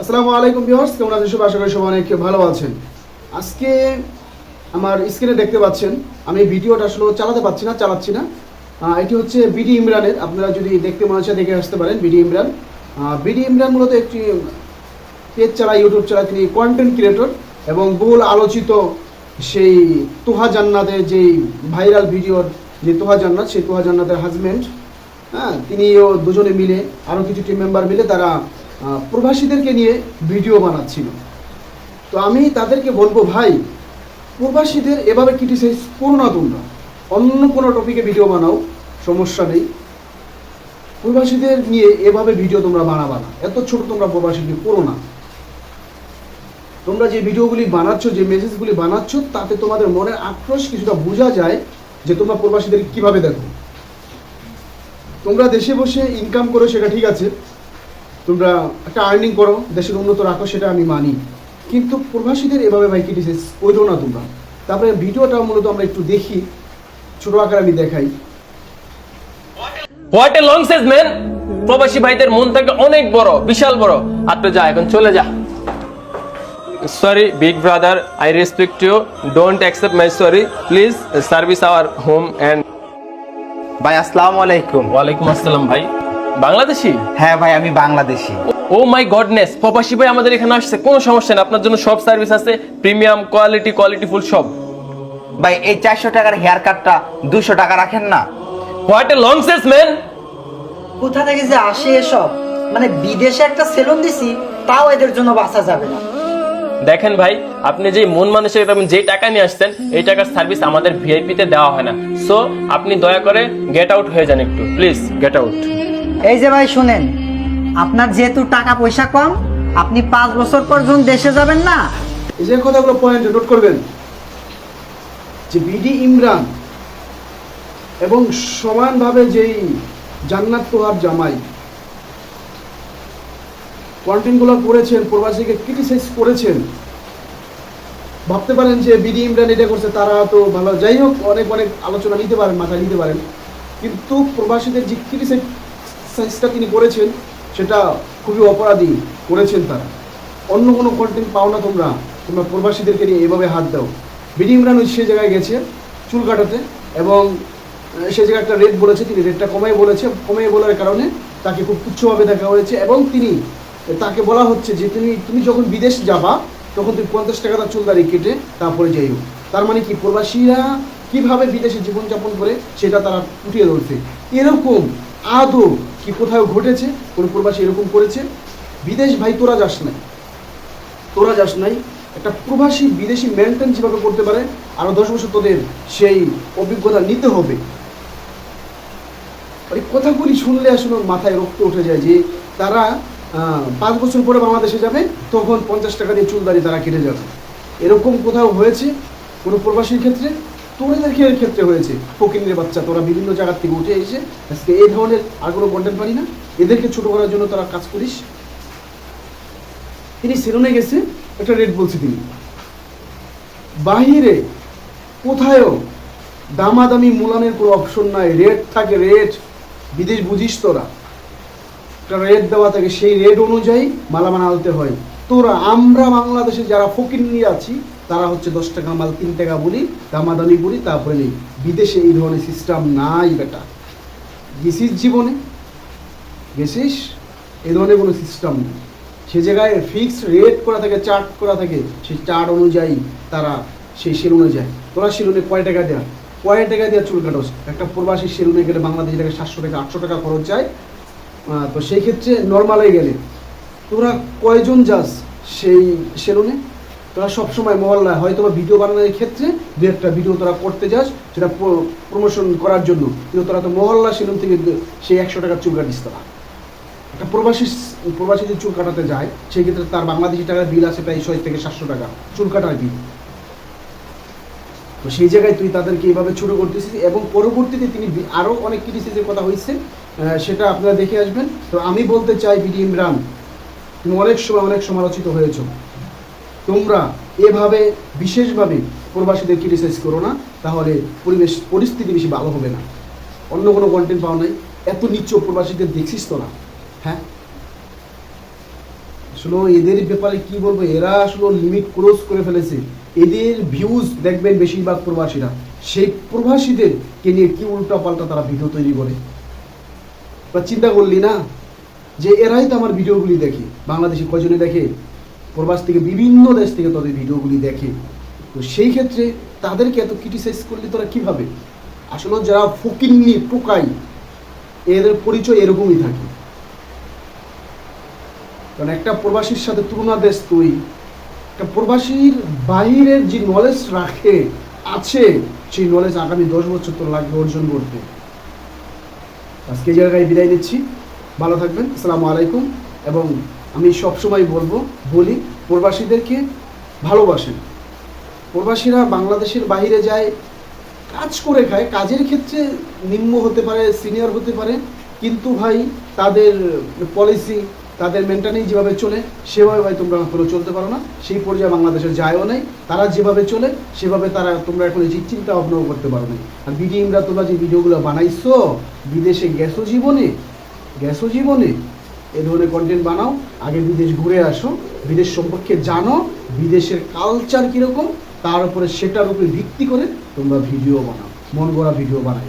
আসসালামু আলাইকুম ভিউয়ার্স, কেমন আছেন সবাই? আশা করি সবাই অনেক ভালো আছেন। আজকে আমার স্ক্রিনে দেখতে পাচ্ছেন, আমি ভিডিওটা আসলে চালাচ্ছি না। এটি হচ্ছে বিডি ইমরানের। আপনারা যদি দেখতে মনে হচ্ছে দেখে আসতে পারেন। বিডি ইমরান মূলত একটি পেজ চালায়, ইউটিউব চালায়। তিনি কন্টেন্ট ক্রিয়েটর এবং বহুল আলোচিত সেই তোহা জান্নাতের যেই ভাইরাল ভিডিওর যে তোহা জান্নাত, সেই তোহা জান্নাতের হাজব্যান্ড, তিনিও দুজনে মিলে, আরও কিছু টিম মেম্বার মিলে তারা প্রবাসীদেরকে নিয়ে ভিডিও বানাচ্ছিল। তো আমি তাদেরকে বলবো, ভাই প্রবাসীদের এভাবে ক্রিটিসাইজ করো না, তোমরা অন্য কোনো টপিকে ভিডিও বানাও, সমস্যা নেই। প্রবাসীদের নিয়ে এভাবে ভিডিও তোমরা বানাবা না, এত ছোট তোমরা প্রবাসীদের করো না। তোমরা যে ভিডিওগুলি বানাচ্ছ, যে মেসেজগুলি বানাচ্ছ, তাতে তোমাদের মনের আক্রোশ কিছুটা বোঝা যায় যে তোমরা প্রবাসীদের কিভাবে দেখো। তোমরা দেশে বসে ইনকাম করো, সেটা ঠিক আছে, তোমরা একটা আর্নিং করো, দেশের উন্নত রাখো, সেটা আমি মানি। কিন্তু প্রবাসীদের এভাবে ভাই ক্রিটিসাইজ করো না তোমরা। তারপরে ভিডিওটা মূলত আমরা একটু দেখি, ছোট আকারে আমি দেখাই। What a long Sage man. প্রবাসী ভাইদের মন থেকে অনেক বড়, বিশাল বড়। আপনি যা, এখন চলে যা। Sorry big brother, I respect you, don't accept my sorry, please service our home end. ভাই আসসালামু আলাইকুম। ওয়ালাইকুম আসসালাম। ভাই বাংলাদেশি? হ্যাঁ ভাই, আমি বাংলাদেশি। ও মাই গডনেস, প্রবাসী ভাই আমাদের এখানে আসছে, কোনো সমস্যা নেই, আপনার জন্য সব সার্ভিস আছে, প্রিমিয়াম কোয়ালিটি ফুল সব। ভাই এই 400 টাকার হেয়ার কাটটা 200 টাকা রাখেন না? What a long Sage man. কোথা থেকে যে আসে এসব, মানে বিদেশে একটা সেলুন দিছি, তাও এদের জন্য বাঁচা যাবে না। দেখেন ভাই, আপনি যে মন মানুষের যে টাকা নিয়ে আসছেন, এই টাকার সার্ভিস আমাদের ভিআইপি তে দেওয়া হয় না। সো আপনি দয়া করে গেট আউট হয়ে যান একটু, প্লিজ গেট আউট। এই যে ভাই শুনেন, আপনার যেহেতু টাকা পয়সা কম, আপনি 5 বছর পর যখন দেশে যাবেন না। এই যে কথাগুলো পয়েন্টে নোট করবেন, যে বিডি ইমরান এবং সমানভাবে যেই জান্নাত তোহার জামাই কন্টেন্টগুলো করেছেন, প্রবাসীকে ক্রিটিসাইজ করেছেন, ভাবতে পারেন যে বিডি ইমরান এটা করছে, তারা তো ভালো, যাই হোক, অনেক আলোচনা নিতে পারেন, মাথায় নিতে পারেন। কিন্তু প্রবাসীদের যে ক্রিটিসাইজটা তিনি করেছেন, সেটা খুবই অপরাধী করেছেন তারা। অন্য কোনো কন্টেন্ট পাও না তোমরা প্রবাসীদেরকে নিয়ে এভাবে হাত দাও। বিডি ইমরান ওই সে জায়গায় গেছে চুল কাটাতে, এবং সে জায়গায় একটা রেট বলেছে, তিনি রেটটা কমিয়ে বলার কারণে তাকে খুব তুচ্ছভাবে দেখা হয়েছে। এবং তাকে বলা হচ্ছে যে তুমি যখন বিদেশ যাবা, তখন তুমি 50 টাকা তার চুলদারি কেটে তারপরে যাইও। তার মানে কি, প্রবাসীরা কিভাবে বিদেশে জীবনযাপন করে সেটা তারা ফুটিয়ে ধরছে। এরকম আদৌ কি কোথাও ঘটেছে? কোনো প্রবাসী এরকম করেছে? বিদেশ ভাই তোরা যাস নাই। একটা প্রবাসী বিদেশি মেনটেন যেভাবে করতে পারে, আরও 10 বছর তোদের সেই অভিজ্ঞতা নিতে হবে। এই কথাগুলি শুনলে আসলে মাথায় রক্ত উঠে যায় যে তারা 5 বছর পরে বাংলাদেশে যাবে, তখন 50 টাকা দিয়ে চুলদারি তারা কেটে যাবে। এরকম কোথাও হয়েছে কোনো প্রবাসীর ক্ষেত্রে? তোদের ক্ষেত্রে হয়েছে। ফকিনের বাচ্চা, তোরা বিভিন্ন জায়গার থেকে উঠে এসে আজকে এই ধরনের আর কোনো কন্টেন্ট পারি না, এদেরকে ছোটো করার জন্য তারা কাজ করিস। তিনি সেলুনে গেছে, একটা রেট বলছে, তিনি বাহিরে কোথায়ও দামাদামি মূলানের কোনো অপশন নাই, রেট থাকে, রেট। বিদেশ বুঝিস তোরা, একটা রেট দেওয়া থাকে, সেই রেট অনুযায়ী মালামাল আনতে হয়। আমরা বাংলাদেশে যারা ফকির নিয়ে আছি, তারা হচ্ছে 10 টাকা মাল 3 টাকা বলি, দামাদামি বলি, তারপরে নেই। বিদেশে এই ধরনের সিস্টেম নাই বেটা। জীবনে গেছিস, এই ধরনের কোনো সিস্টেম নেই। সে জায়গায় ফিক্সড রেট করা থাকে, চার্ট করা থাকে, সেই চার্ট অনুযায়ী তারা সেই সেলুনে যায়। তোরা সেলুনে কয় টাকা দেওয়া চুল কাটোস? একটা প্রবাসী সেলুনে গেলে বাংলাদেশি টাকা 700 টাকা 800 টাকা খরচ যায়। তো সেই ক্ষেত্রে নর্মালে গেলে তোরা কয়জন যাস সেই সেলুনে? তোরা সবসময় মহল্লায় হয়তো বা ভিডিও বানানোর ক্ষেত্রে 2-1টা ভিডিও তোরা করতে যাস, সেটা প্রমোশন করার জন্য। কিন্তু তোরা তো মহল্লা সেলুন থেকে সেই 100 টাকার চুল কাটিস। তোরা একটা প্রবাসী যদি চুল কাটাতে যায়, সেই ক্ষেত্রে তার বাংলাদেশি টাকার বিল আছে প্রায় 600 থেকে 700 টাকা চুল কাটার বিল। তো সেই জায়গায় তুই তাদেরকে এইভাবে ছোটো করতেছিস। এবং পরবর্তীতে তিনি আরও অনেক ক্রিটিসিজের কথা হয়েছে, সেটা আপনারা দেখে আসবেন। তো আমি বলতে চাই, বিডি ইমরান, তুমি অনেক সমালোচিত হয়েছ। তোমরা এভাবে বিশেষভাবে প্রবাসীদের ক্রিটিসাইজ করো না, তাহলে পরিস্থিতি বেশি ভালো হবে না। অন্য কোনো কন্টেন্ট পাও নাই, এত নিচ্ছ প্রবাসীদের দেখছিস তো না? হ্যাঁ, আসলে এদের ব্যাপারে কি বলবো, এরা আসলে লিমিট ক্রস করে ফেলেছে। এদের ভিউজ দেখবেন বেশিরভাগ প্রবাসীরা, সেই প্রবাসীদেরকে নিয়ে কি উল্টা পাল্টা তারা ভিডিও তৈরি করে। বা চিন্তা করলি না যে এরাই তো আমার ভিডিওগুলি দেখে, বাংলাদেশি কজনে দেখে, প্রবাস থেকে বিভিন্ন দেশ থেকে তাদের ভিডিওগুলি দেখে। তো সেই ক্ষেত্রে তাদেরকে এত ক্রিটিসাইজ করলে তোরা কিভাবে? আসলে যারা ফকিন্নি টোকাই এদের পরিচয় এরকমই থাকে। কারণ একটা প্রবাসীর সাথে তুলনা দেশ তুই, একটা প্রবাসীর বাইরের যে নলেজ রাখে আছে, সেই নলেজ আগামী 10 বছর তোর লাগবে অর্জন করতে। আজকে এই জায়গায় বিদায় নিচ্ছি, ভালো থাকবেন, আসসালামু আলাইকুম। এবং আমি সবসময় বলি প্রবাসীদেরকে ভালোবাসেন। প্রবাসীরা বাংলাদেশের বাইরে যায়, কাজ করে খায়, কাজের ক্ষেত্রে নিম্ন হতে পারে, সিনিয়র হতে পারে, কিন্তু ভাই তাদের পলিসি, তাদের মেনটেনেন্স যেভাবে চলে সেভাবে ভাই তোমরা এখনো চলতে পারো না। সেই পর্যায়ে বাংলাদেশের যায়ও নাই। তারা যেভাবে চলে সেভাবে তোমরা এখন যে চিন্তা ভাবনাও করতে পারো না। আর বিডিএমরা তোমরা যে ভিডিওগুলো বানাইছো, বিদেশে গেছো জীবনে এ ধরনের কন্টেন্ট বানাও, আগে বিদেশ ঘুরে আসো, বিদেশ সম্পর্কে জানো, বিদেশের কালচার কীরকম, তার উপরে সেটার উপরে ভিত্তি করে তোমরা ভিডিও বানাও, মন গড়া ভিডিও বানাই।